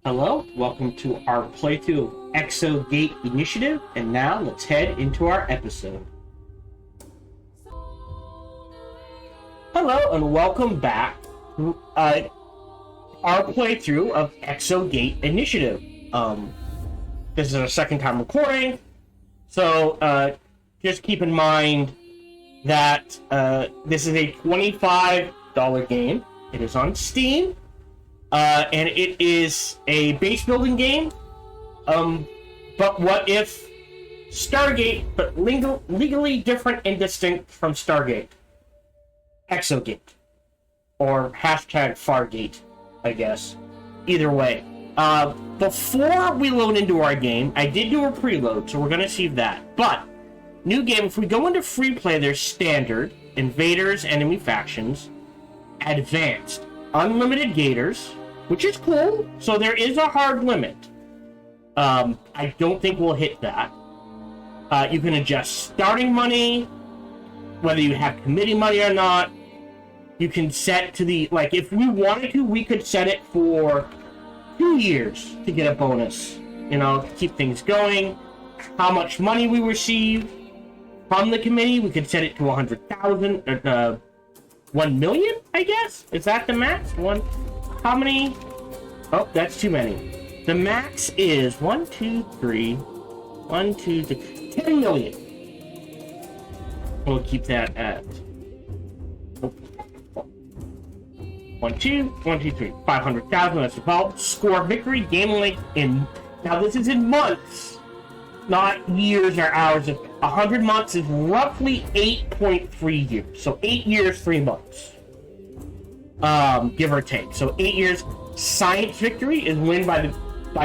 Hello, welcome to our playthrough of Exogate Initiative, and now let's head into our episode. Hello, and welcome back to our playthrough of Exogate Initiative. This is our second time recording, so just keep in mind that this is a $25 game. It is on Steam. And it is a base building game. But what if Stargate, but legally different and distinct from Stargate? Exogate. Or hashtag Fargate, I guess. Either way. Before we load into our game, I did do a preload, so we're going to see that. But, new game, if we go into free play, there's standard, invaders, enemy factions, advanced, unlimited gators, which is cool. So there is a hard limit. I don't think we'll hit that. You can adjust starting money, whether you have committee money or not. You can set to the, like, if we wanted to, we could set it for 2 years to get a bonus. You know, to keep things going. How much money we receive from the committee, we could set it to 100,000, 1 million, I guess? Is that the max? How many? Oh, that's too many. The max is 10 million. We'll keep that at 500,000. That's about score victory. Game length in, now this is in months, not years or hours. 100 months is roughly 8.3 years. So 8 years, 3 months. Give or take. So 8 years. Science victory is win by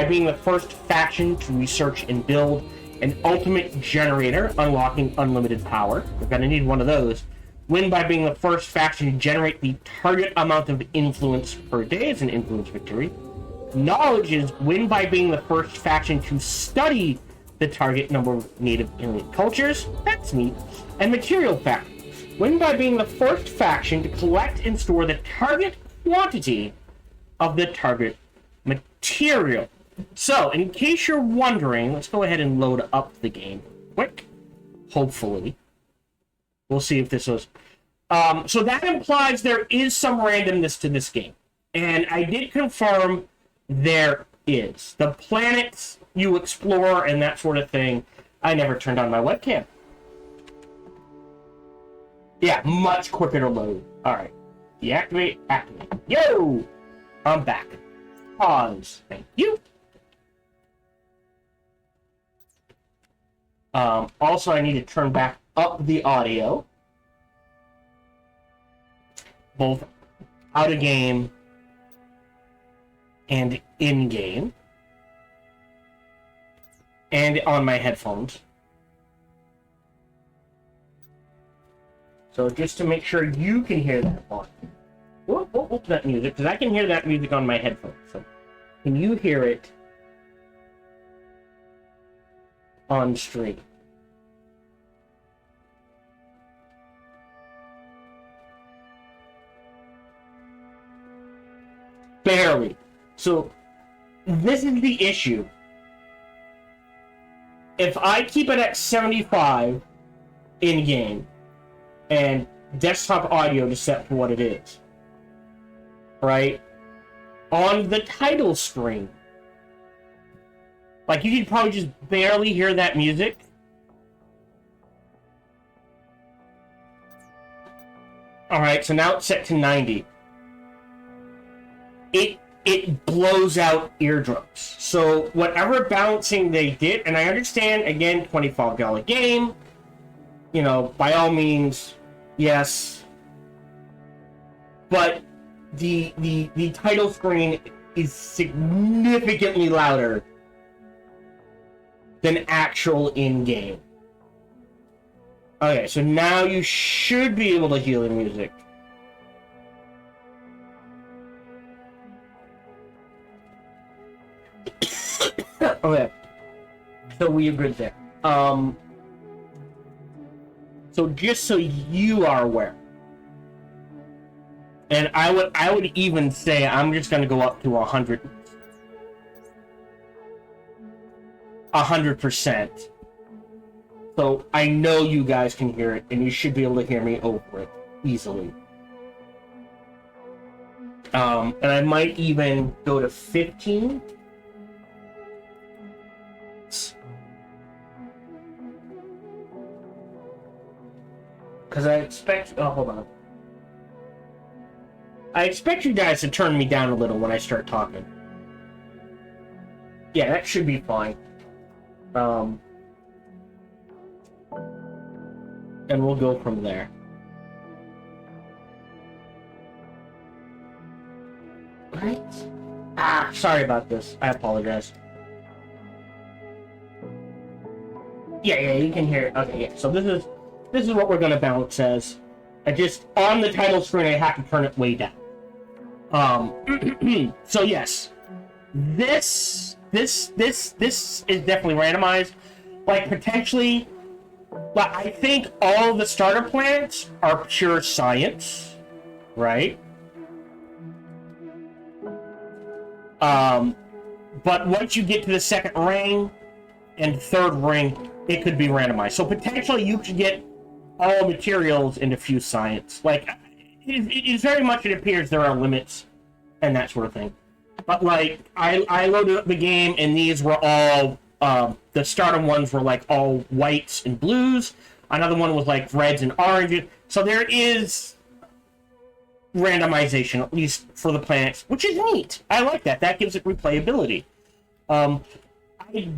being the first faction to research and build an ultimate generator, unlocking unlimited power. We're gonna need one of those. Win by being the first faction to generate the target amount of influence per day is an influence victory. Knowledge is win by being the first faction to study the target number of native alien cultures. That's neat. And material fact. Win by being the first faction to collect and store the target quantity of the target material. So, in case you're wondering, let's go ahead and load up the game quick. Hopefully. We'll see if this was... so that implies there is some randomness to this game. And I did confirm there is. The planets you explore and that sort of thing. I never turned on my webcam. Yeah, much quicker to load. Alright. Deactivate, activate. Yo! I'm back. Pause. Thank you. Also, I need to turn back up the audio. Both out of game and in game. And on my headphones. So just to make sure you can hear that part. Whoop, that music, because I can hear that music on my headphones. So can you hear it on stream? Barely. So this is the issue. If I keep it at 75 in game and desktop audio to set for what it is, right? On the title screen, like, you could probably just barely hear that music. Alright, so now it's set to 90. It blows out eardrums. So whatever balancing they did, and I understand, again, $25 game, you know, by all means, yes, but the title screen is significantly louder than actual in-game. Okay, so now you should be able to hear the music. Okay, so we are good there. So just so you are aware, and I would even say I'm just going to go up to 100. 100%. So I know you guys can hear it, and you should be able to hear me over it easily. And I might even go to 15. Because I expect... Oh, hold on. I expect you guys to turn me down a little when I start talking. Yeah, that should be fine. And we'll go from there. Right? Ah, sorry about this. I apologize. Yeah, you can hear it. Okay, yeah. So this is what we're gonna balance as. I just on the title screen I have to turn it way down. So yes, this is definitely randomized. Like potentially, but I think all the starter planets are pure science, right? But once you get to the second ring and third ring, it could be randomized. So potentially you could get all materials into fused science. Like, it is very much, it appears there are limits and that sort of thing. But like, I loaded up the game and these were all, the starter ones were like all whites and blues. Another one was like reds and oranges. So there is randomization, at least for the planets, which is neat. I like that. That gives it replayability. I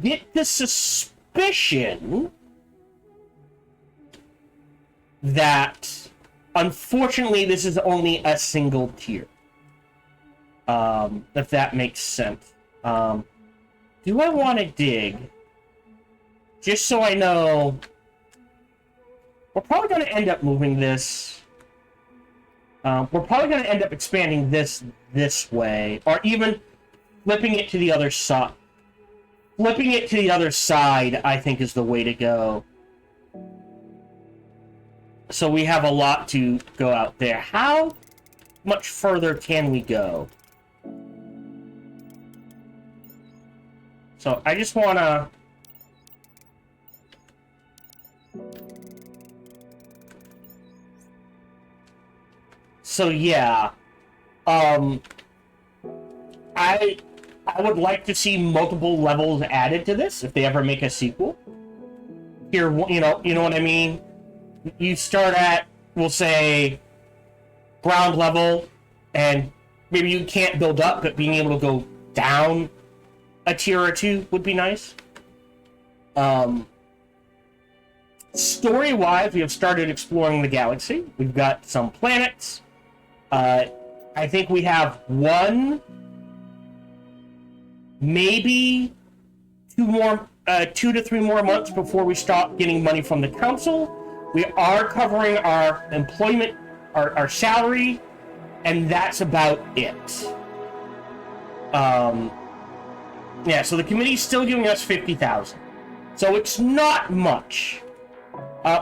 get the suspicion that, unfortunately, this is only a single tier. If that makes sense. Do I want to dig? Just so I know... We're probably going to end up moving this... we're probably going to end up expanding this way, or even flipping it to the other side. Flipping it to the other side, I think, is the way to go. So we have a lot to go out there. How much further can we go? So I just want to... So yeah, I would like to see multiple levels added to this if they ever make a sequel. Here, you know what I mean. You start at, we'll say, ground level, and maybe you can't build up, but being able to go down a tier or two would be nice. Story-wise, we have started exploring the galaxy. We've got some planets. I think we have one, maybe 2 to 3 more months before we stop getting money from the council. We are covering our employment, our salary, and that's about it. Yeah, so the committee's still giving us 50,000. So it's not much.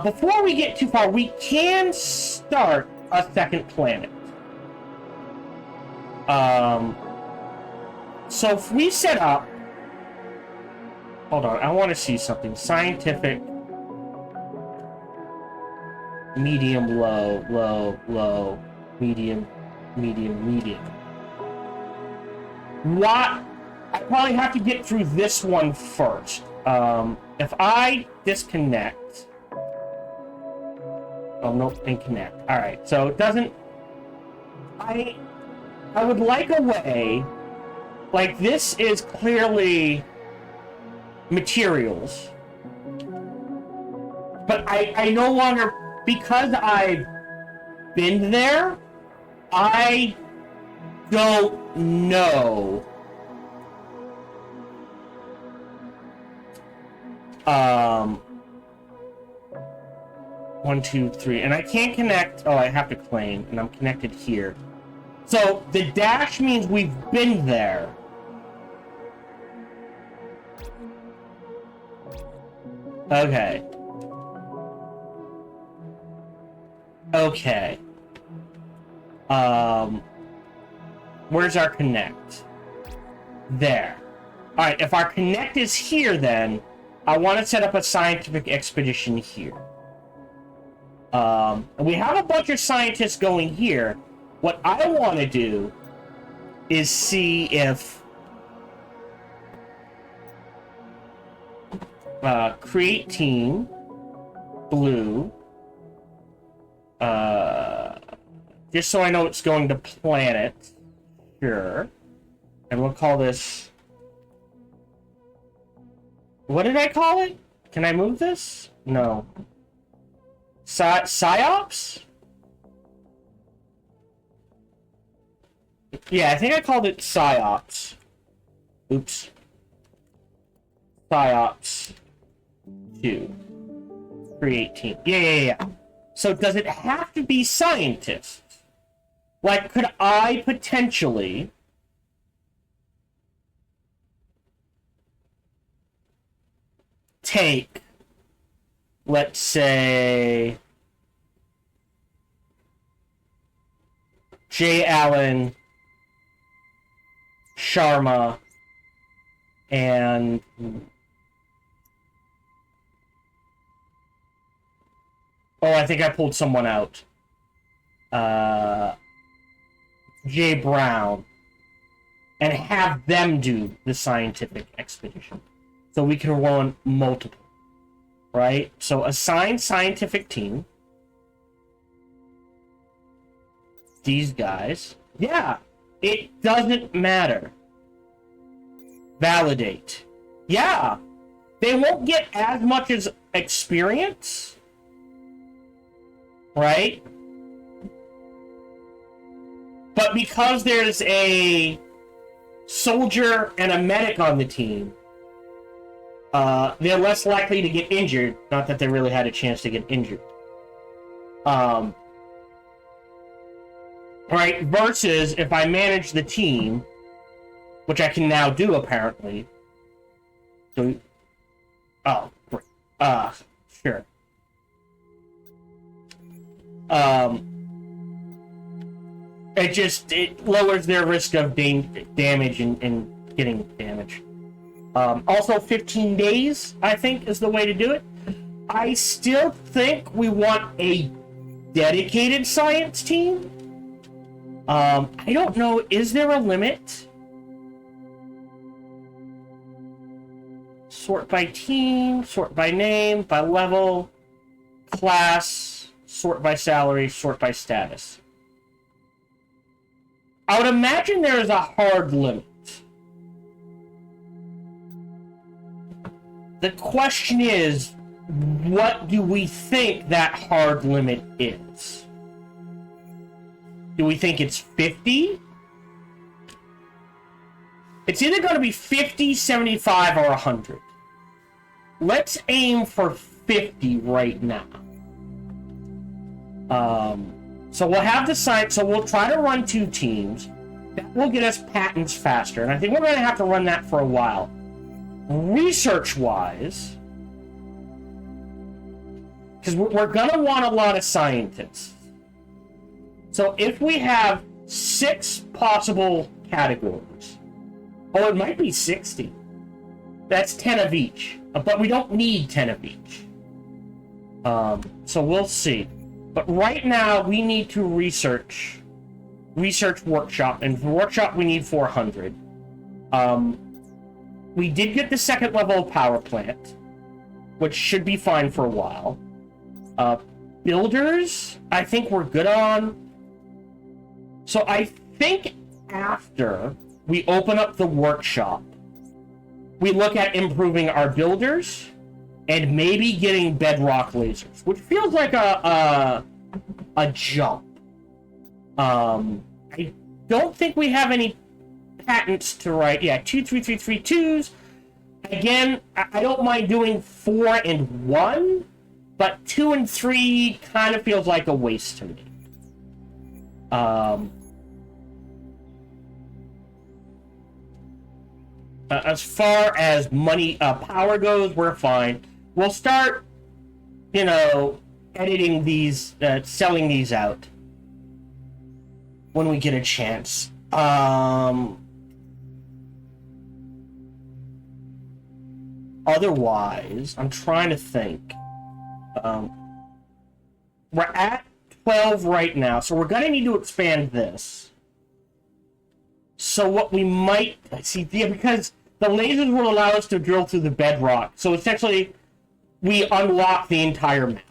Before we get too far, we can start a second planet. So if we set up... Hold on, I want to see something. Scientific... Medium, low, low, low, medium, medium, medium. What? I probably have to get through this one first. If I disconnect... Oh, nope, and connect. Alright, so it doesn't... I would like a way... Like, this is clearly materials. But I no longer... Because I've been there, I don't know. 1, 2, 3, and I can't connect. Oh, I have to claim, and I'm connected here. So the dash means we've been there. Okay. Okay. Where's our connect? There. Alright, if our connect is here, then I want to set up a scientific expedition here. And we have a bunch of scientists going here. What I want to do is see if create team blue, just so I know it's going to planet. Sure. And we'll call this, what did I call it? Can I move this? No. Psyops? Yeah, I think I called it Psyops. Oops. Psyops 2. Create team. Yeah. So does it have to be scientists? Like, could I potentially take, let's say, J. Allen, Sharma, and I think I pulled someone out. J. Brown, and have them do the scientific expedition. So we can run multiple, right? So assign scientific team. These guys. Yeah, it doesn't matter. Validate. Yeah, they won't get as much as experience, right? But because there's a soldier and a medic on the team, they're less likely to get injured. Not that they really had a chance to get injured. Right, versus if I manage the team, which I can now do apparently. So, oh, great. Sure. It lowers their risk of being damaged and getting damaged. Also, 15 days, I think, is the way to do it. I still think we want a dedicated science team. I don't know, is there a limit? Sort by team, sort by name, by level, class, sort by salary, sort by status. I would imagine there is a hard limit. The question is, what do we think that hard limit is? Do we think it's 50? It's either going to be 50, 75, or 100. Let's aim for 50 right now. So we'll have the site, so we'll try to run 2 teams. That will get us patents faster, and I think we're going to have to run that for a while. Research-wise, because we're going to want a lot of scientists. So if we have 6 possible categories, oh, it might be 60. That's 10 of each, but we don't need 10 of each. So we'll see. But right now, we need to research workshop, and for workshop, we need 400. We did get the 2nd level of power plant, which should be fine for a while. Builders, I think we're good on. So I think after we open up the workshop, we look at improving our builders and maybe getting bedrock lasers, which feels like a jump. I don't think we have any patents to write. Yeah, 23332s. Again, I don't mind doing 4 and 1, but 2 and 3 kind of feels like a waste to me. As far as money, power goes, we're fine. We'll start, editing these, selling these out when we get a chance. Otherwise, I'm trying to think. We're at 12 right now, so we're going to need to expand this. So what we might... See, yeah, because the lasers will allow us to drill through the bedrock. So essentially, we unlock the entire map.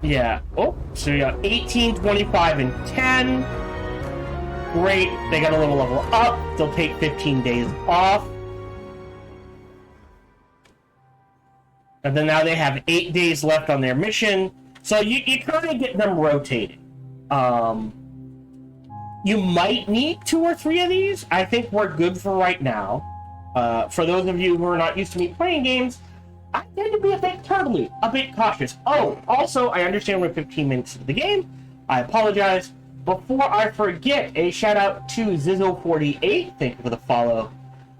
Yeah. Oh, so you got 18, 25, and 10. Great. They got a little level up. They'll take 15 days off. And then now they have 8 days left on their mission. So you kind of get them rotating. You might need 2 or 3 of these. I think we're good for right now. For those of you who are not used to me playing games, I tend to be a bit turtly, a bit cautious. Oh, also, I understand we're 15 minutes into the game. I apologize. Before I forget, a shout out to Zizzo48. Thank you for the follow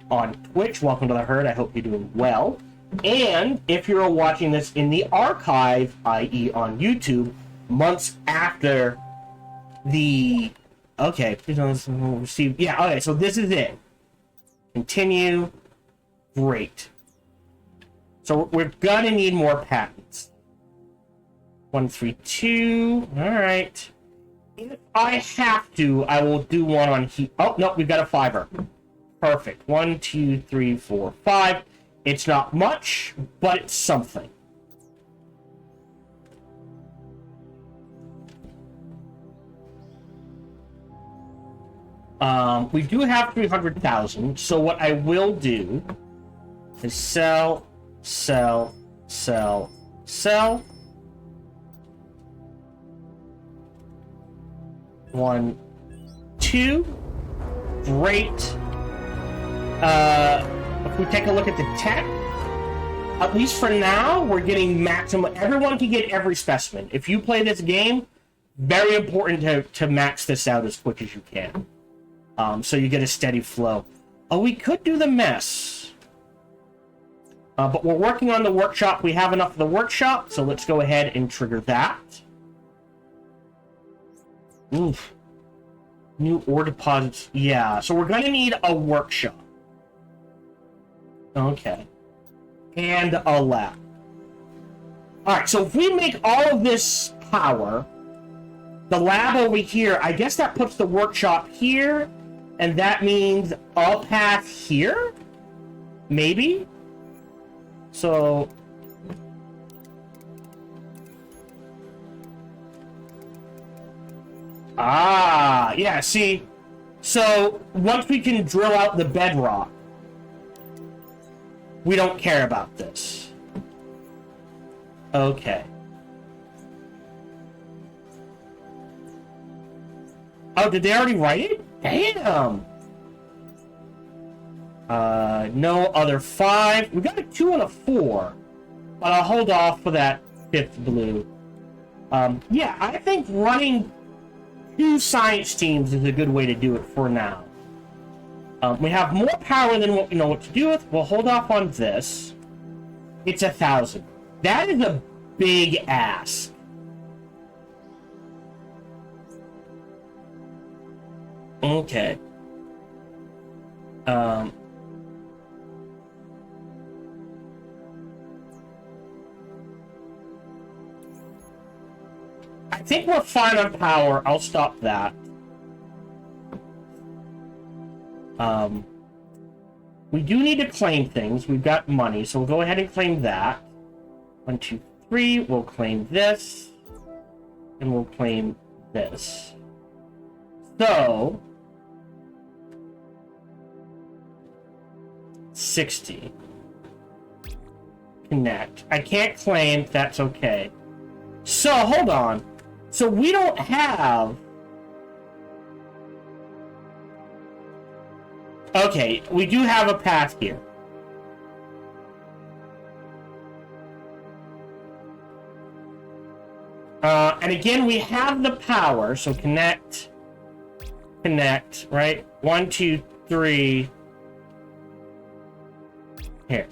on Twitch. Welcome to the herd. I hope you're doing well. And if you're watching this in the archive, i.e. on YouTube, months after the... Okay, please don't receive... Yeah, okay, so this is it. Continue. Great. So we're gonna need more patents. 132. Alright. If I have to, I will do one on heat. Oh, no, we've got a 5er. Perfect. 1, 2, 3, 4, 5. It's not much, but it's something. We do have 300,000, so what I will do is sell, sell, sell, sell. 1, 2. Great. If we take a look at the tech, at least for now, we're getting maximum. Everyone can get every specimen. If you play this game, very important to max this out as quick as you can. So you get a steady flow. Oh, we could do the mess. But we're working on the workshop. We have enough of the workshop, so let's go ahead and trigger that. Oof. New ore deposits. Yeah, so we're going to need a workshop. Okay. And a lab. Alright, so if we make all of this power, the lab over here, I guess that puts the workshop here, and that means a path here? Maybe? So... Ah, yeah, see? So, once we can drill out the bedrock, we don't care about this. Okay. Oh, did they already write it? Damn! No other 5. We got a 2 and a 4. But I'll hold off for that 5th blue. Yeah, I think running 2 science teams is a good way to do it for now. We have more power than what we know what to do with. We'll hold off on this. It's 1,000. That is a big ask. Okay. I think we're fine on power. I'll stop that. We do need to claim things. We've got money, so we'll go ahead and claim that. 1, 2, 3. We'll claim this. And we'll claim this. So... 60. Connect. I can't claim. That's okay. So, hold on. So, we don't have... Okay, we do have a path here. And again, we have the power, so connect, right? 1, 2, 3. Here.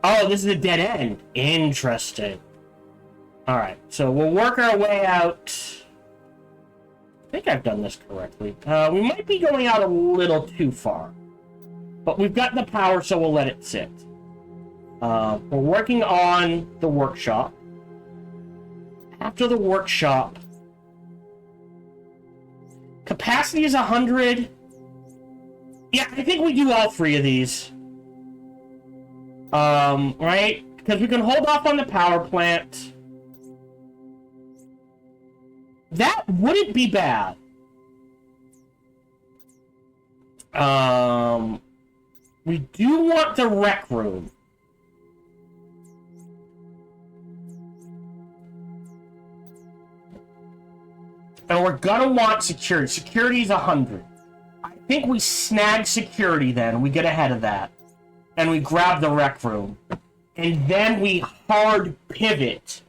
Oh, this is a dead end. Interesting. Alright, so we'll work our way out. I think I've done this correctly. We might be going out a little too far. But we've got the power, so we'll let it sit. We're working on the workshop. After the workshop, capacity is 100. Yeah, I think we do all three of these. Right? Because we can hold off on the power plant. That wouldn't be bad. We do want the rec room. And we're gonna want security. Security's 100. I think we snag security then. We get ahead of that. And we grab the rec room. And then we hard pivot.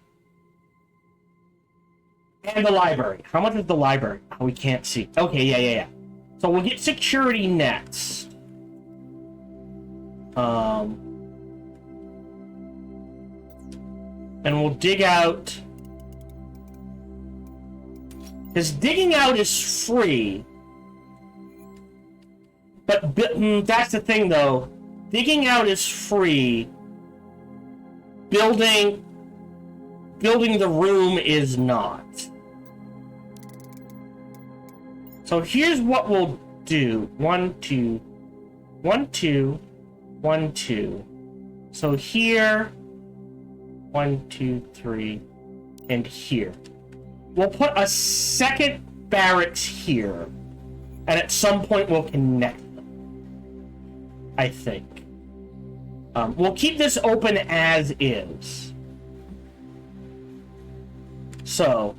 And the library. How much is the library? Oh, we can't see. Okay, yeah. So we'll get security next. And we'll dig out. Because digging out is free. But that's the thing, though. Digging out is free. Building the room is not. So here's what we'll do. 1, 2, 1, 2, 1, 2. So here, 1, 2, 3, and here. We'll put a second barracks here, and at some point we'll connect them. I think. We'll keep this open as is. So,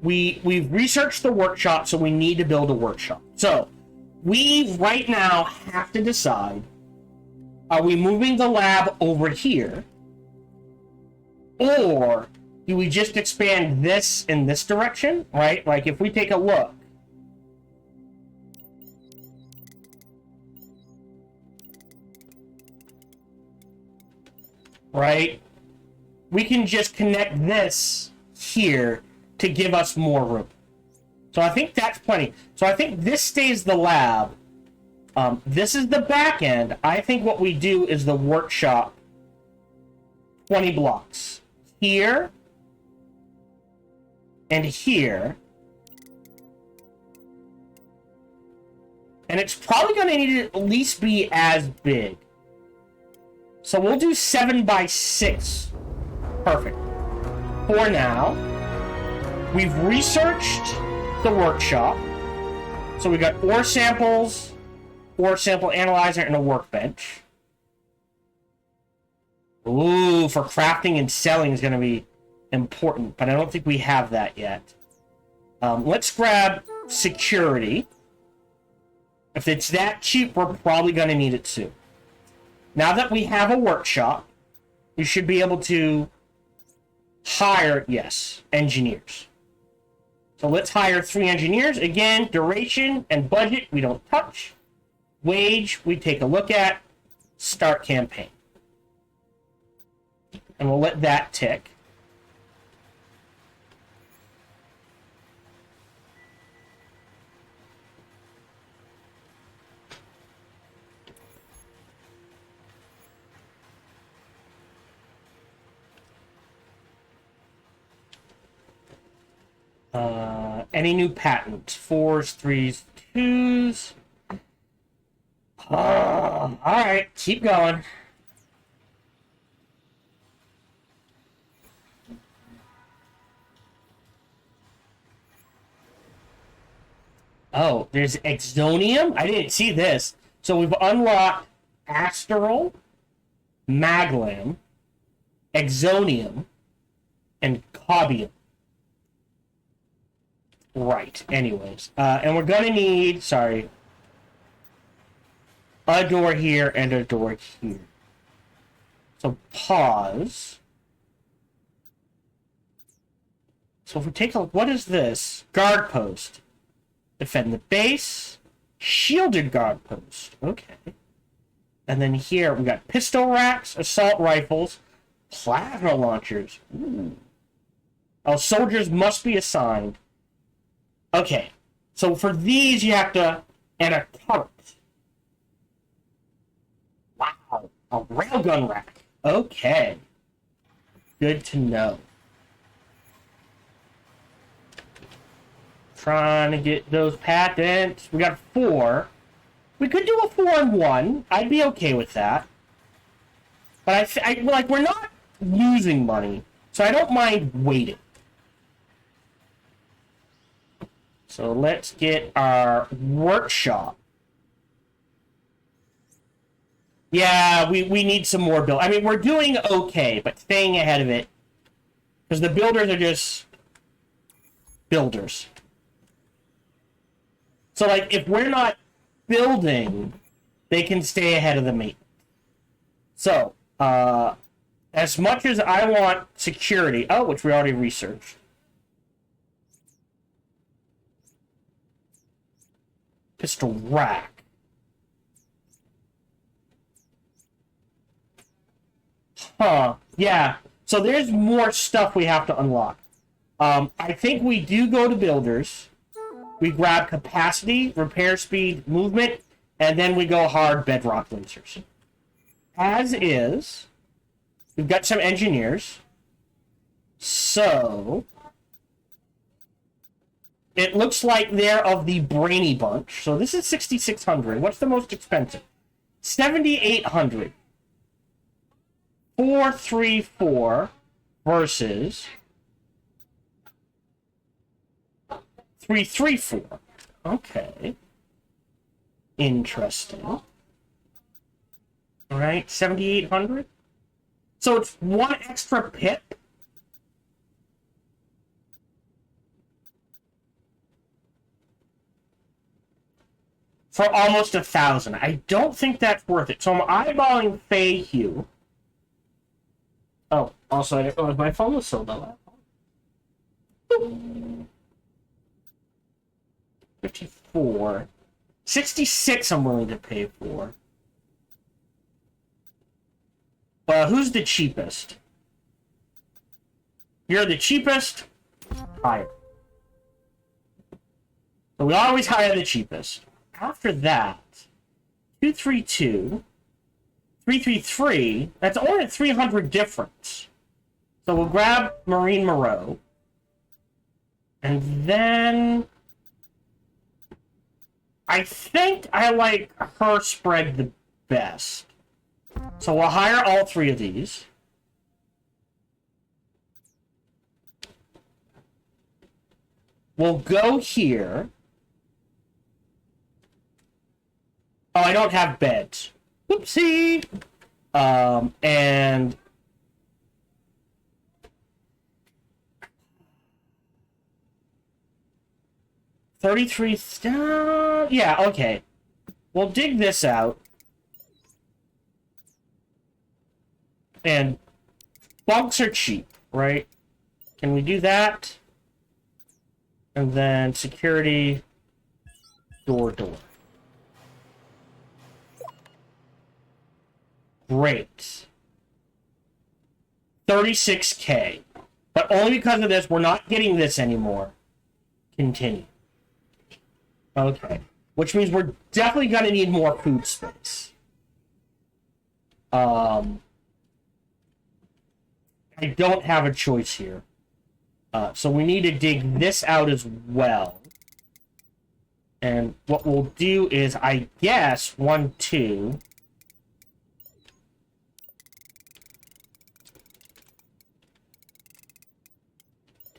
we've researched the workshop, so we need to build a workshop. So, we right now have to decide, are we moving the lab over here? Or do we just expand this in this direction, right? Like, if we take a look. Right? We can just connect this here to give us more room. So I think that's plenty. So I think this stays the lab. This is the back end. I think what we do is the workshop 20 blocks. Here and here. And it's probably going to need to at least be as big. So we'll do 7 by 6. Perfect. For now, we've researched the workshop. So we got ore samples, ore sample analyzer, and a workbench. Ooh, for crafting and selling is going to be important, but I don't think we have that yet. Let's grab security. If it's that cheap, we're probably going to need it soon. Now that we have a workshop, we should be able to hire, yes, engineers. So let's hire 3 engineers. Again, duration and budget, we don't touch. Wage, we take a look at. Start campaign. And we'll let that tick. Any new patents? 4s, 3s, 2s. Alright, keep going. Oh, there's Exonium? I didn't see this. So we've unlocked Astral, Maglam, Exonium, and Cobium. Right, anyways. And we're gonna need, sorry, a door here and a door here. So pause. So if we take a look, what is this? Guard post. Defend the base. Shielded guard post. Okay. And then here we got pistol racks, assault rifles, plasma launchers. Ooh. Oh, soldiers must be assigned. Okay, so for these you have to... And a turret. Wow, a railgun rack. Okay. Good to know. Trying to get those patents. We got 4. We could do a 4-1. I'd be okay with that. But like, we're not losing money, so I don't mind waiting. So let's get our workshop. Yeah, we need some more build. I mean, we're doing okay, but staying ahead of it. Because the builders are just builders. So, like, if we're not building, they can stay ahead of the maintenance. So, as much as I want security... Oh, which we already researched. Pistol rack. Huh. Yeah. So there's more stuff we have to unlock. I think we do go to builders. We grab capacity, repair speed, movement, and then we go hard bedrock lasers. As is, we've got some engineers. So it looks like they're of the brainy bunch. So this is 6,600. What's the most expensive? 7,800. 434 versus 334. Okay. Interesting. All right, 7,800. So it's 1 extra pip. For almost 1,000. I don't think that's worth it. So I'm eyeballing Fayhue. Oh, also, I didn't realize my phone was so low. 54. 66 I'm willing to pay for. Who's the cheapest? You're the cheapest? Hire. So we always hire the cheapest. After that, 232, 333, that's only a 300 difference. So we'll grab Marine Moreau. And then I think I like her spread the best. So we'll hire all 3 of these. We'll go here. Oh, I don't have beds. Oopsie. And 33. Yeah, okay. We'll dig this out. And bunks are cheap, right? Can we do that? And then security, door. Great. 36K. But only because of this, we're not getting this anymore. Continue. Okay. Which means we're definitely going to need more food space. I don't have a choice here. So we need to dig this out as well. And what we'll do is, I guess, 1, 2...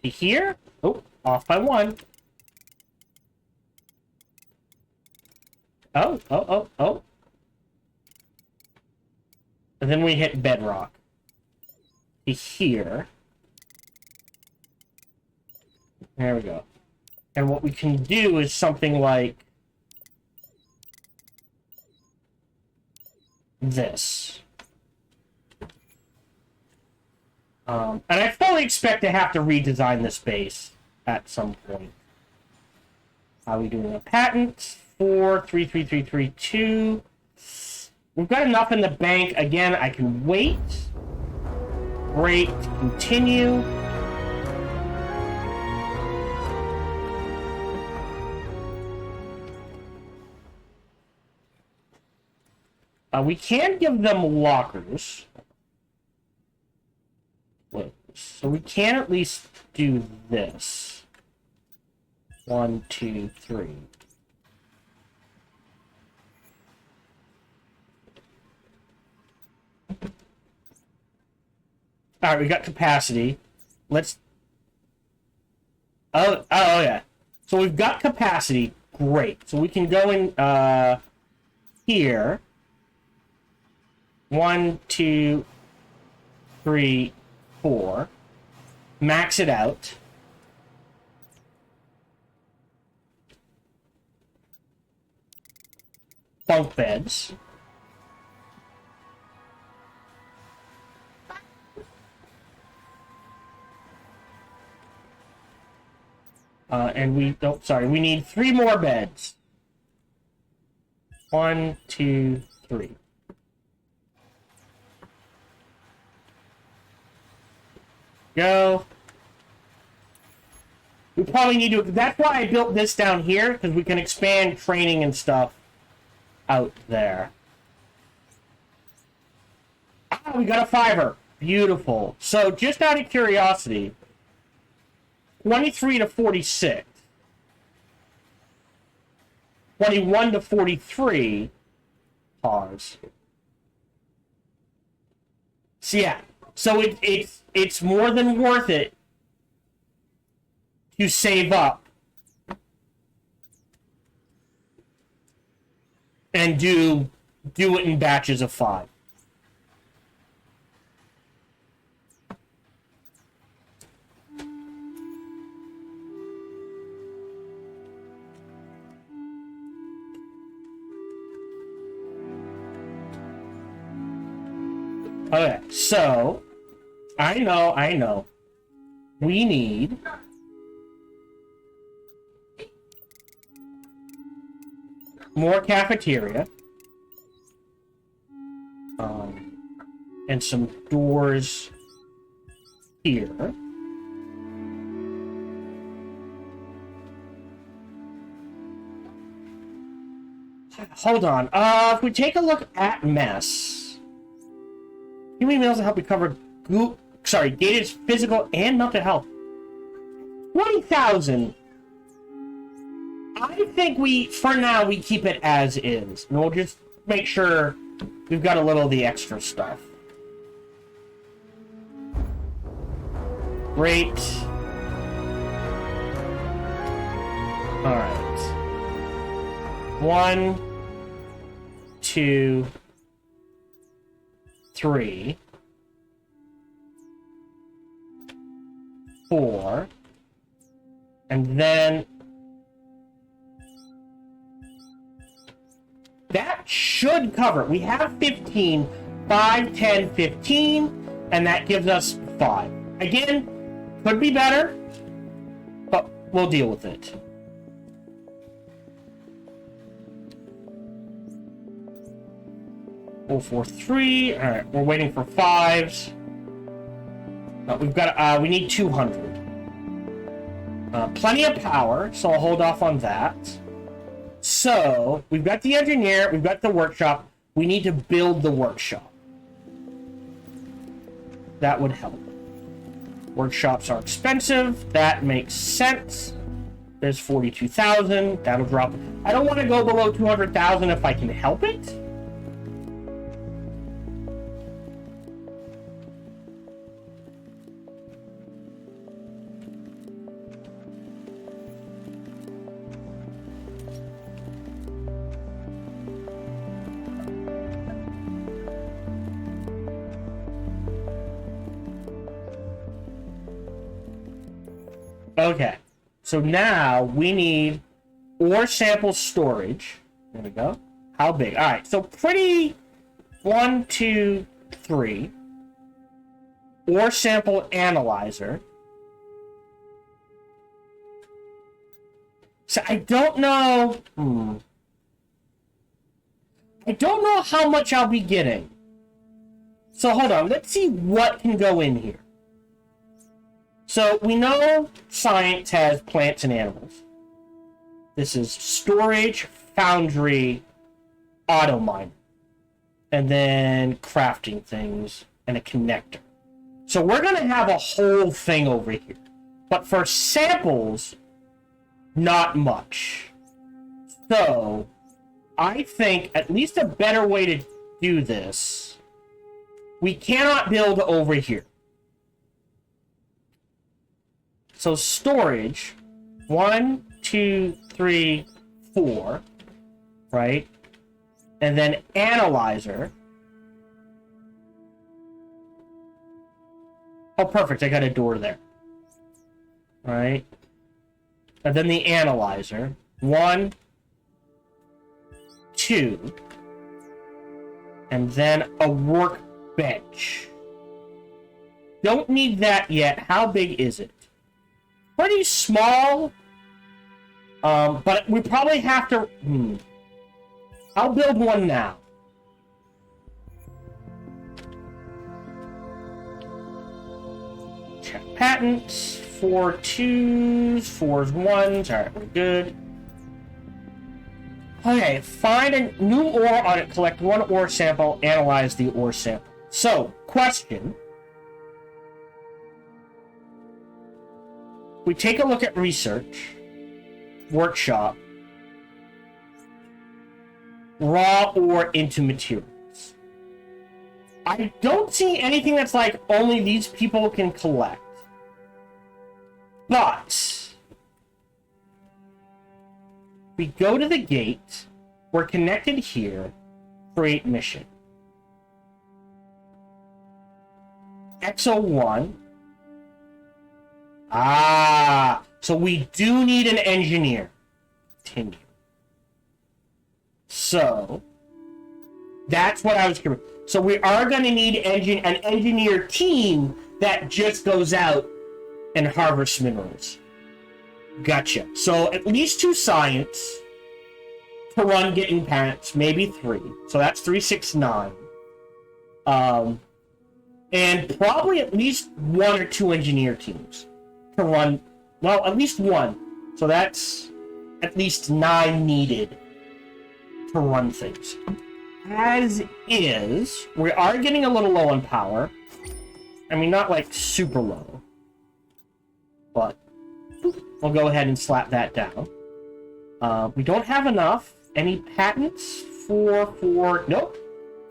to here. Oh, off by 1. Oh. And then we hit bedrock. To here. There we go. And what we can do is something like this. And I fully expect to have to redesign this base at some point. How are we doing? A patent? 43332. We've got enough in the bank. Again, I can wait. Great. Continue. We can give them lockers. So we can at least do this. 1, 2, 3. Alright, we got capacity. Let's... Oh, yeah. So we've got capacity. Great. So we can go in, here. 1, 2, 3, 4. Max it out. Bunk beds. And we need 3 more beds. 1, 2, 3. Go. We probably need to... That's why I built this down here, because we can expand training and stuff out there. Ah, we got a 5er. Beautiful. So, just out of curiosity... 23 to 46. 21 to 43. Pause. So yeah. So it's more than worth it to save up and do it in batches of 5. Okay, so, I know. We need... more cafeteria. And some doors here. Hold on. If we take a look at mess... Human meals to help recover gated physical and mental health. 20,000. I think for now, we keep it as is. And we'll just make sure we've got a little of the extra stuff. Great. Alright. 1, 2, 3, 4, and then that should cover. We have 15, 5, 10, 15, and that gives us 5. Again, could be better, but we'll deal with it. For 3. All right, we're waiting for 5s. We've got. We need 200. Plenty of power, so I'll hold off on that. So we've got the engineer, we've got the workshop. We need to build the workshop. That would help. Workshops are expensive. That makes sense. There's 42,000. That'll drop. I don't want to go below 200,000 if I can help it. Okay, so now we need ore sample storage. There we go. How big? All right, so pretty 1, 2, 3. Ore sample analyzer. So I don't know. I don't know how much I'll be getting. So hold on, let's see what can go in here. So we know science has plants and animals. This is storage, foundry, auto miner. and then crafting things, and a connector. So we're going to have a whole thing over here. But for samples, not much. So, I think at least a better way to do this, we cannot build over here. So storage, 1, 2, 3, 4, right? And then analyzer. Oh, perfect, I got a door there. Right? And then the analyzer, 1, 2, and then a workbench. Don't need that yet. How big is it? Pretty small, but we probably have to... I'll build one now. Check patents. 4 2s, 4s 1s. Alright, we're good. Okay, find a new ore on it, collect 1 ore sample, analyze the ore sample. So, question. We take a look at research, workshop, raw ore into materials. I don't see anything that's like only these people can collect. But we go to the gate, we're connected here, create mission. XO1. So we do need an engineer. Continue. So, that's what I was curious. So we are going to need an engineer team that just goes out and harvests minerals. Gotcha. So at least 2 science to run getting patents, maybe 3. So that's 3, 6, 9. And probably at least 1 or 2 engineer teams to run, well, at least 1. So that's at least 9 needed to run things. As is, we are getting a little low on power. I mean, not like super low. But we'll go ahead and slap that down. We don't have enough. Any patents for... Nope.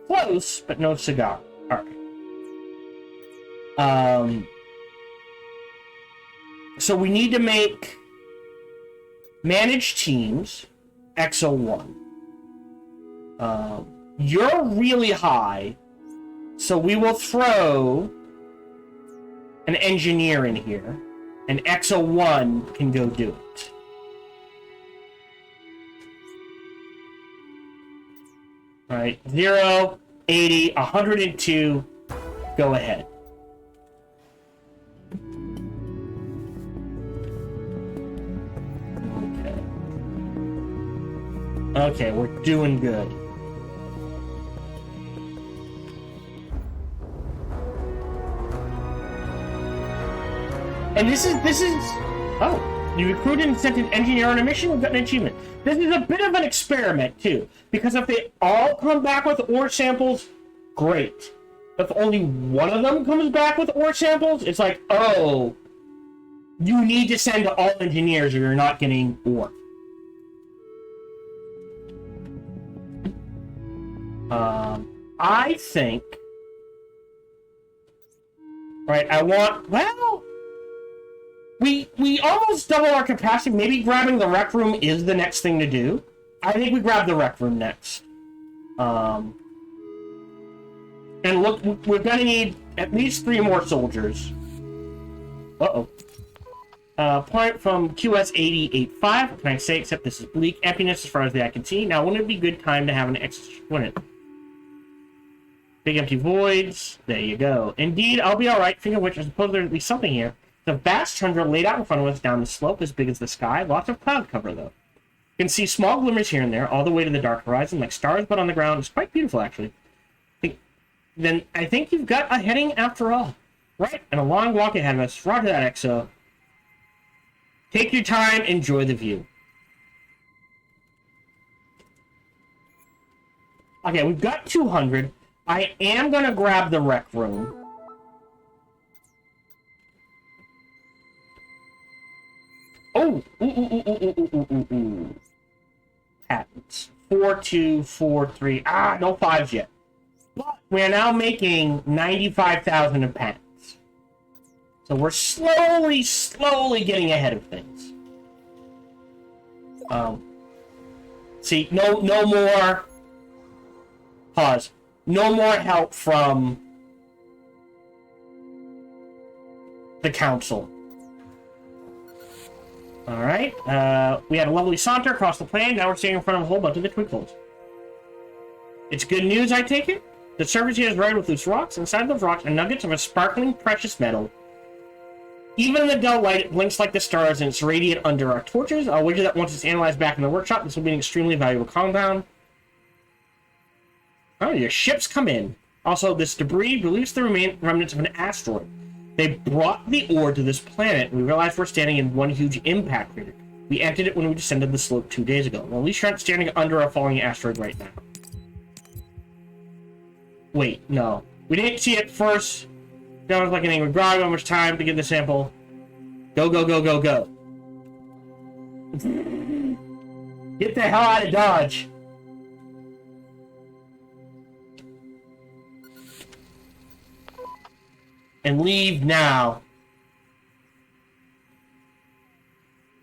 Close, but no cigar. Alright. So we need to make manage teams XO1. You're really high, so we will throw an engineer in here, and XO1 can go do it. Alright, 0, 80, 102, go ahead. Okay, we're doing good. And this is... Oh, you recruited and sent an engineer on a mission and got an achievement. This is a bit of an experiment, too. Because if they all come back with ore samples, great. If only one of them comes back with ore samples, it's like, oh, you need to send all engineers or you're not getting ore. I think... Right, I want... Well... We almost double our capacity. Maybe grabbing the rec room is the next thing to do. I think we grab the rec room next. And look, we're gonna need at least 3 more soldiers. Uh-oh. Point from QS-8085. What can I say except this is bleak emptiness as far as the eye can see. Now, wouldn't it be a good time to have an wouldn't it? Big empty voids. There you go. Indeed, I'll be alright. Finger which I suppose there's at least something here. The vast tundra laid out in front of us down the slope as big as the sky. Lots of cloud cover, though. You can see small glimmers here and there, all the way to the dark horizon, like stars but on the ground. It's quite beautiful, actually. Then I think you've got a heading after all. Right, and a long walk ahead of us. Roger that, XO. Take your time, enjoy the view. Okay, we've got 200. I am gonna grab the rec room. Oh! Ooh. Patents. 4243. Ah, no fives yet. But we are now making 95,000 in patents. So we're slowly getting ahead of things. See, no more... Pause. No more help from the council. Alright, we had a lovely saunter across the plain. Now we're standing in front of a whole bunch of the twinkles. It's good news, I take it? The surface here is rare with loose rocks. Inside those rocks are nuggets of a sparkling precious metal. Even in the dull light, it blinks like the stars, and it's radiant under our torches. I'll wager that once it's analyzed back in the workshop, this will be an extremely valuable compound. Oh, your ships come in. Also, this debris released the remnants of an asteroid. They brought the ore to this planet, and we realized we're standing in one huge impact crater. We entered it when we descended the slope 2 days ago. Well, at least you're not standing under a falling asteroid right now. Wait, no. We didn't see it first. That was like an angry grog. How much time to get the sample? Go. Get the hell out of Dodge. And leave now.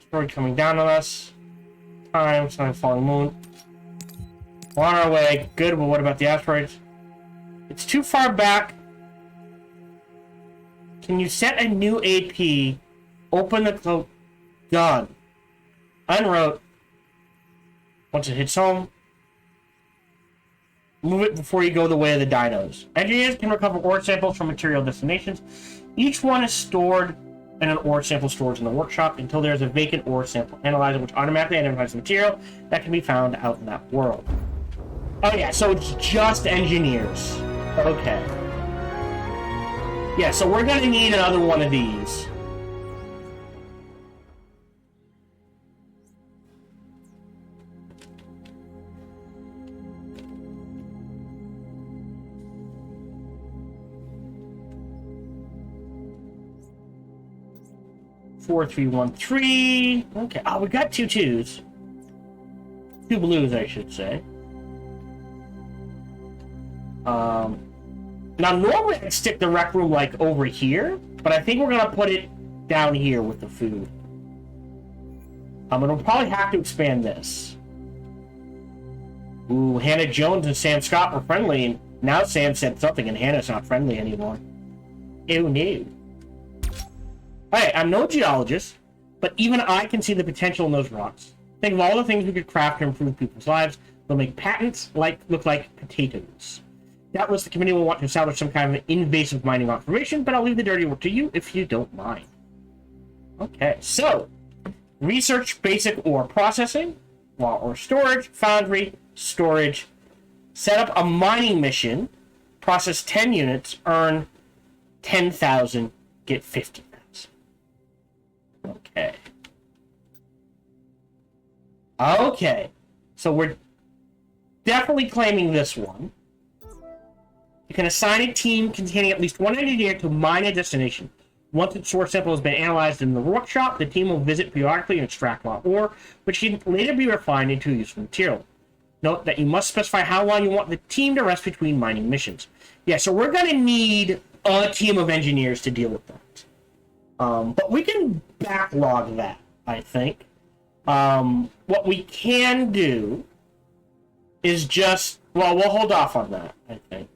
Asteroid coming down on us. Time, falling moon. We're on our way. Good, but what about the asteroids? It's too far back. Can you set a new AP? Open the cloak. Done. Unwrote. Once it hits home, move it before you go the way of the dinos. Engineers can recover ore samples from material destinations. Each one is stored in an ore sample storage in the workshop until there is a vacant ore sample analyzer, which automatically identifies the material that can be found out in that world. Oh yeah, so it's just engineers. Okay. Yeah, so we're gonna need another one of these. Four, 3, 1, 3. Okay. Oh, we got 2 twos. 2 blues, I should say. Now, normally I'd stick the rec room, like, over here, but I think we're gonna put it down here with the food. And we'll probably have to expand this. Ooh, Hannah Jones and Sam Scott were friendly, and now Sam said something, and Hannah's not friendly anymore. Ew, no. Alright, I'm no geologist, but even I can see the potential in those rocks. Think of all the things we could craft to improve people's lives. They'll make patents look like potatoes. Doubtless the committee will want to establish some kind of invasive mining operation, but I'll leave the dirty work to you if you don't mind. Okay, so research basic ore processing, raw ore storage, foundry, storage, set up a mining mission, process 10 units, earn 10,000, get 50,000. Okay. Okay, so we're definitely claiming this one. You can assign a team containing at least one engineer to mine a destination. Once its source sample has been analyzed in the workshop, the team will visit periodically and extract raw ore, which can later be refined into a useful material. Note that you must specify how long you want the team to rest between mining missions. Yeah, so we're going to need a team of engineers to deal with that. But we can backlog that, I think. What we can do is just... Well, we'll hold off on that, I think.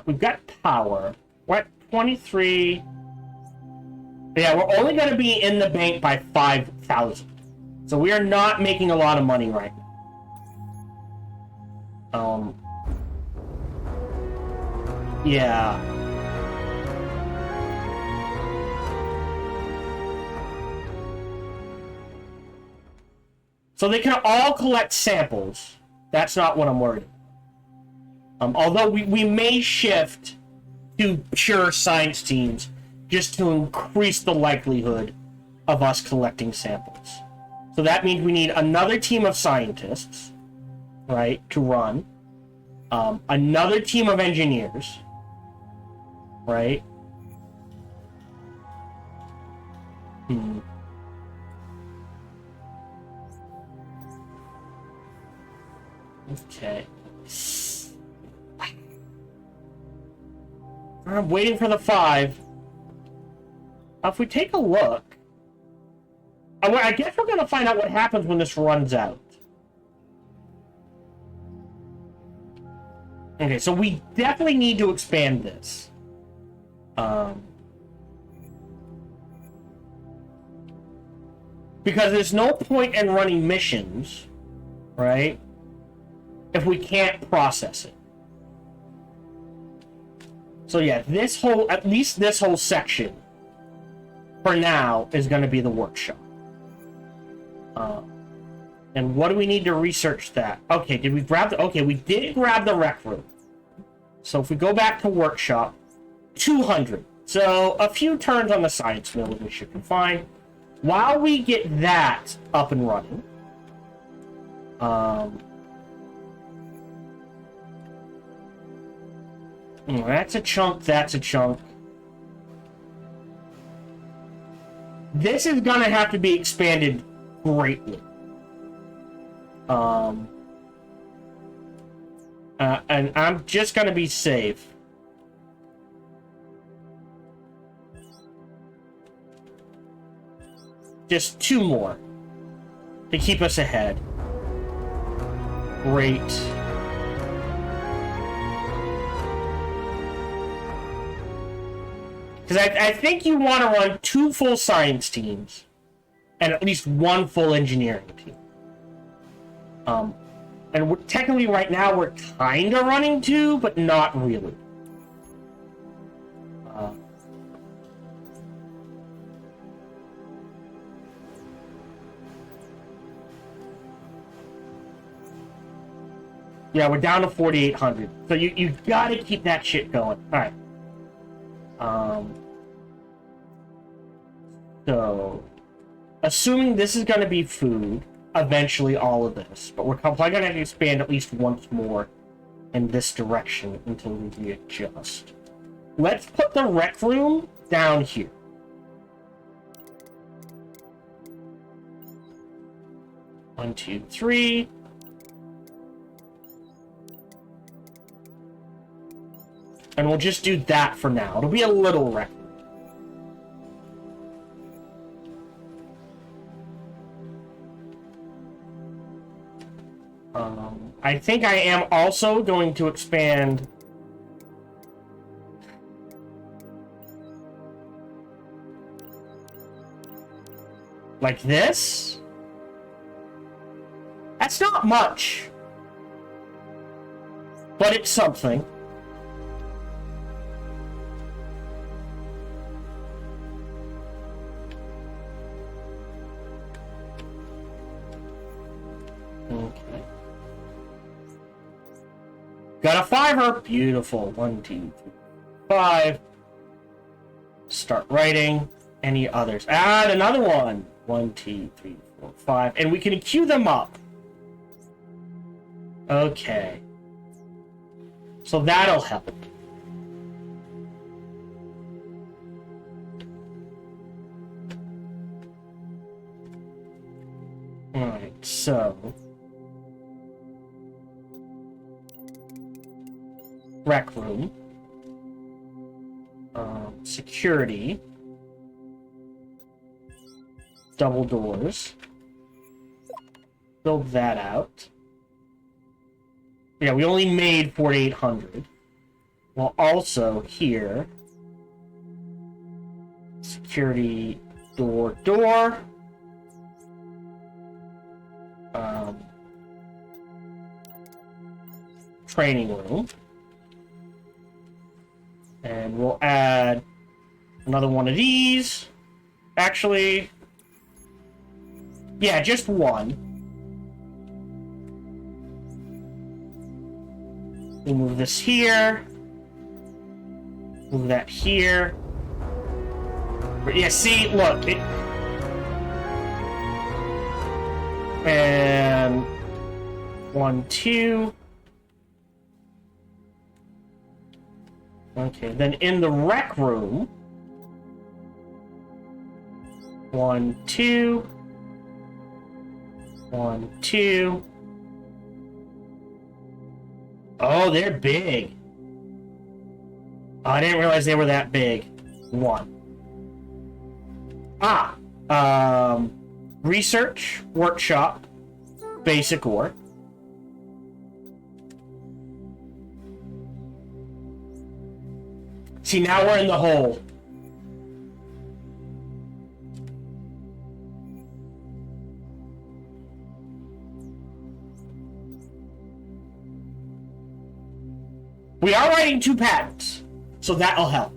We've got power. We're at 23. Yeah, we're only going to be in the bank by 5,000. So we are not making a lot of money right now. Yeah. So they can all collect samples. That's not what I'm worried about. Although we may shift to pure science teams just to increase the likelihood of us collecting samples. So that means we need another team of scientists, right, to run. Another team of engineers, right? Okay. I'm waiting for the 5. If we take a look, I guess we're going to find out what happens when this runs out. Okay, so we definitely need to expand this. Because there's no point in running missions, right, if we can't process it. So yeah, at least this whole section, for now, is going to be the workshop. And what do we need to research that? Okay, did we grab the... Okay, we did grab the rec room. So if we go back to workshop, 200. So a few turns on the science wheel we should be fine. While we get that up and running, that's a chunk, that's a chunk. This is going to have to be expanded greatly. And I'm just going to be safe. Just 2 more to keep us ahead. Great. Because I think you want to run 2 full science teams and at least 1 full engineering team. And technically right now we're kind of running 2, but not really. Yeah, we're down to 4,800. So you gotta keep that shit going. Alright. So, assuming this is going to be food, eventually all of this, but we're probably going to expand at least once more in this direction until we readjust. Let's put the rec room down here. One, two, three. And we'll just do that for now. It'll be a little rec room. I think I am also going to expand like this. That's not much, but it's something. Okay. Got a 5er. Beautiful. 1, 2, 3, 5. Start writing. Any others? Add another one. 1, 2, 3, 4, 5. And we can queue them up. Okay. So that'll help. Alright, so... Rec room. Security. Double doors. Build that out. Yeah, we only made 4,800. Well, also here, security door. Training room. And we'll add another one of these. Actually, yeah, just one. We'll move this here. Move that here. But yeah, see, look. And 1, 2. Okay, then in the rec room, 1, 2. 1, 2. Oh, they're big. Oh, I didn't realize they were that big. 1. Research, workshop, basic ore. See, now we're in the hole. We are writing 2 patents, so that'll help.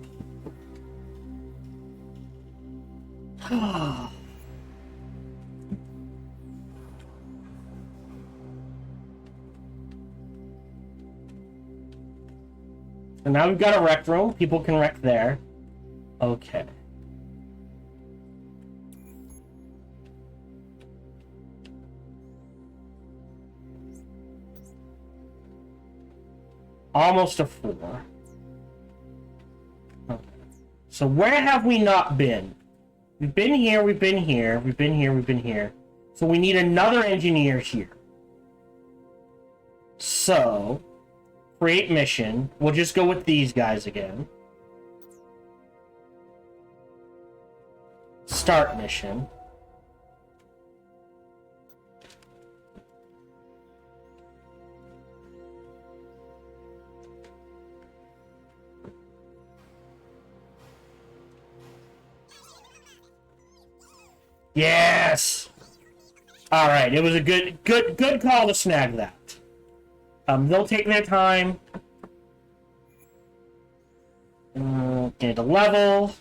And now we've got a rec room. People can rec there. Okay. Almost a 4. Okay. So where have we not been? We've been here, we've been here, we've been here, we've been here. So we need another engineer here. So, create mission. We'll just go with these guys again. Start mission. Yes! Alright, it was a good call to snag that. They'll take their time. Get a level.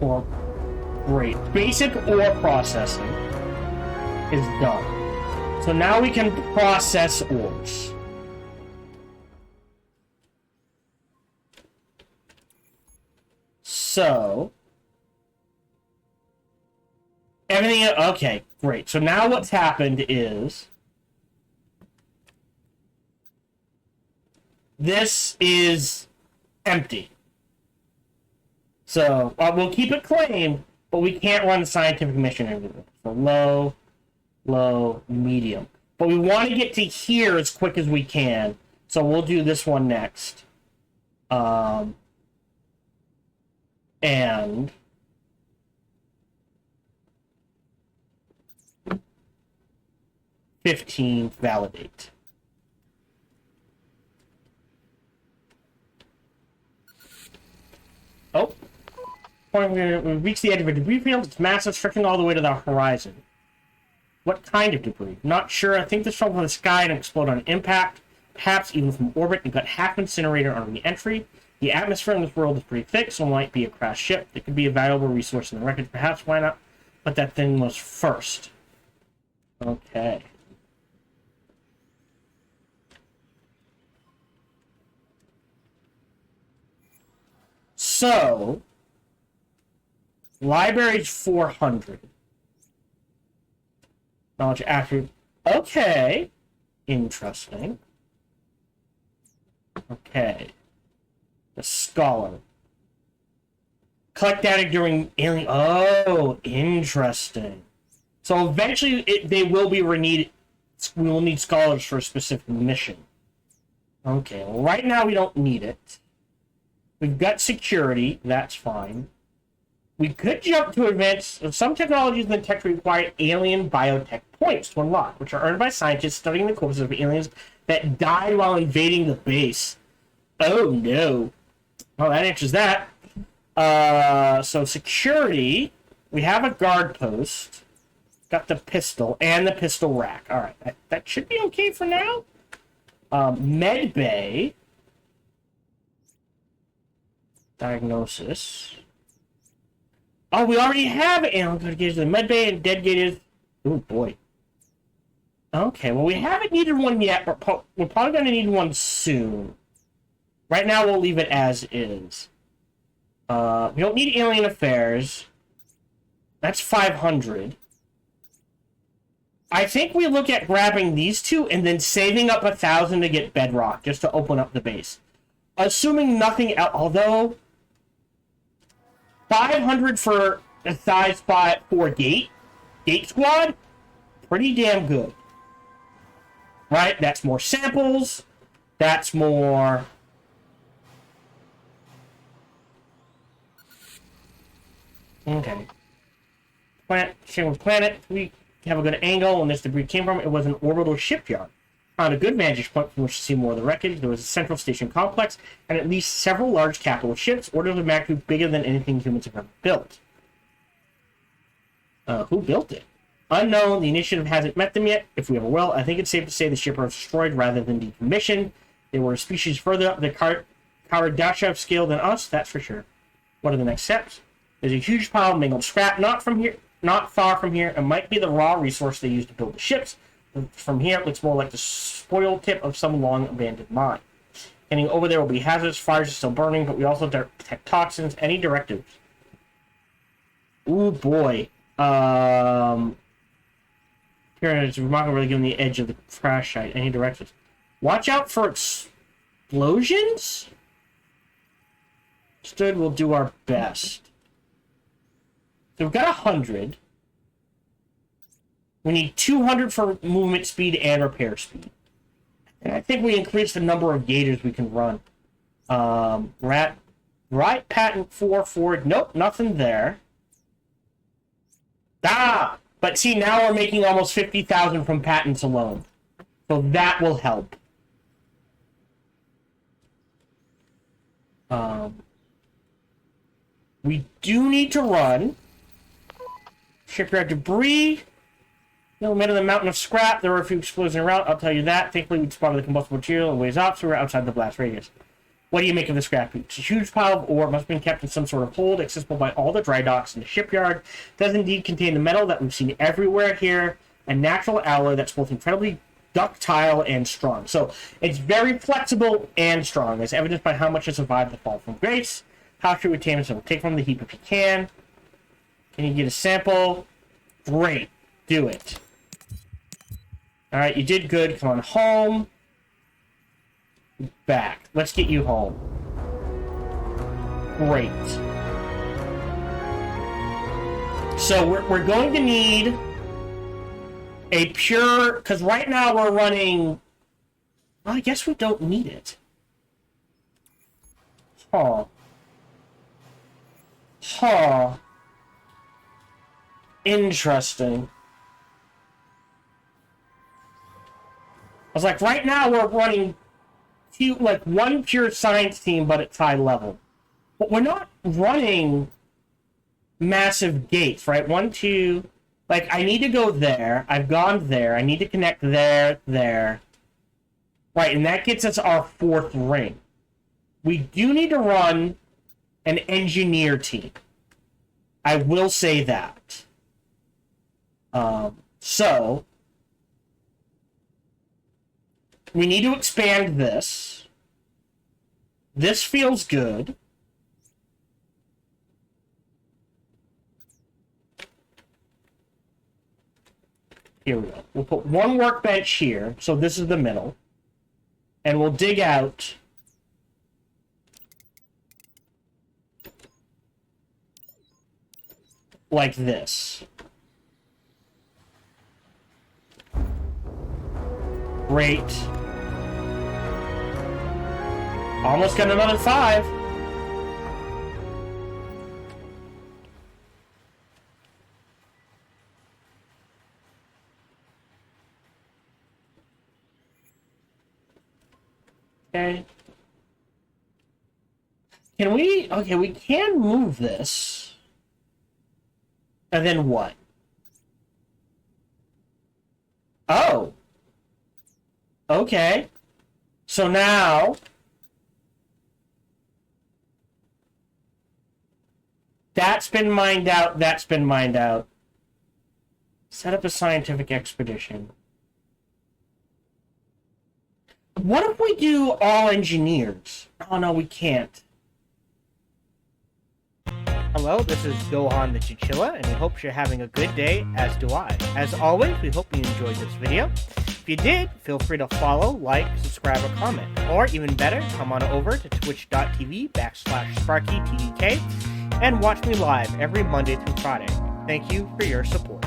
Or great. Basic ore processing is done. So now we can process ores. So, everything, okay, great. So now what's happened is, this is empty. So, we'll keep it claimed, but we can't run the scientific mission anymore. So low, low, medium. But we want to get to here as quick as we can. So we'll do this one next. And 15 validate. Oh. We reach the edge of a debris field. It's massive, stretching all the way to the horizon. What kind of debris? Not sure. I think this fell from the sky and exploded on impact. Perhaps even from orbit and got half incinerator on re-entry. The atmosphere in this world is pretty thick, so it might be a crashed ship. It could be a valuable resource in the wreckage. Perhaps, why not? But that thing was first. Okay. So, library's 400. Knowledge attribute. Okay. Interesting. Okay. The scholar. Collect data during alien. Oh, interesting. So eventually, they will be needed. We will need scholars for a specific mission. Okay. Well, right now we don't need it. We've got security. That's fine. We could jump to advance. Some technologies in the tech require alien biotech points to unlock, which are earned by scientists studying the corpses of aliens that died while invading the base. Oh no. Well, that answers that. So security, we have a guard post. Got the pistol and the pistol rack. All right, that should be okay for now. Med bay. Diagnosis. Oh, we already have alien gauges. The med bay and dead gauges. Oh boy. Okay, well, we haven't needed one yet, but we're probably going to need one soon. Right now, we'll leave it as is. We don't need alien affairs. That's 500. I think we look at grabbing these two and then saving up 1,000 to get bedrock, just to open up the base. Assuming nothing else, although 500 for a size spot for gate squad, pretty damn good. Right? That's more samples. That's more... Okay. Planet. We have a good angle on this debris came from. It was an orbital shipyard. Found a good vantage point from which to see more of the wreckage. There was a central station complex and at least several large capital ships, orders of magnitude bigger than anything humans have ever built. Who built it? Unknown. The initiative hasn't met them yet. If we ever will, I think it's safe to say the ship was destroyed rather than decommissioned. They were a species further up the Kardashev scale than us, that's for sure. What are the next steps? There's a huge pile of mangled scrap not far from here, and might be the raw resource they used to build the ships. From here, it looks more like the spoiled tip of some long-abandoned mine. Getting over there will be hazardous. Fires are still burning, but we also detect toxins. Any directives? Ooh, boy. Here it's remarkably given the edge of the crash site. Any directives? Watch out for explosions? Stood, we'll do our best. So we've got 100. We need 200 for movement speed and repair speed. And I think we increased the number of gators we can run. Right, patent 4 forward. Nope, nothing there. Ah! But see, now we're making almost 50,000 from patents alone. So that will help. We do need to run. Shipyard debris. No matter the mountain of scrap, there were a few explosions around. I'll tell you that. Thankfully, we spotted the combustible material a ways off, so we're outside the blast radius. What do you make of the scrap heap? It's a huge pile of ore, must have been kept in some sort of hold, accessible by all the dry docks in the shipyard. It does indeed contain the metal that we've seen everywhere here, a natural alloy that's both incredibly ductile and strong. So it's very flexible and strong, as evidenced by how much it survived the fall from grace. How should we tame it? So take from the heap if you can. Can you get a sample? Great. Do it. Alright, you did good. Come on home. Back. Let's get you home. Great. So we're going to need a pure... Because right now we're running... Well, I guess we don't need it. Huh. Interesting. I was like, right now we're running like one pure science team, but it's high level. But we're not running massive gates, right? 1, 2... Like, I need to go there. I've gone there. I need to connect there. Right, and that gets us our 4th ring. We do need to run an engineer team. I will say that. So, we need to expand this. This feels good. Here we go. We'll put one workbench here, so this is the middle. And we'll dig out like this. Great. Almost got another 5. Okay. Can we... Okay, we can move this. And then what? Oh. Okay. So now... That's been mined out. That's been mined out. Set up a scientific expedition. What if we do all engineers? Oh no, we can't. Hello, this is Gohan the Chinchilla, and we hope you're having a good day, as do I. As always, we hope you enjoyed this video. If you did, feel free to follow, like, subscribe, or comment. Or even better, come on over to twitch.tv/SparkyTDK and watch me live every Monday through Friday. Thank you for your support.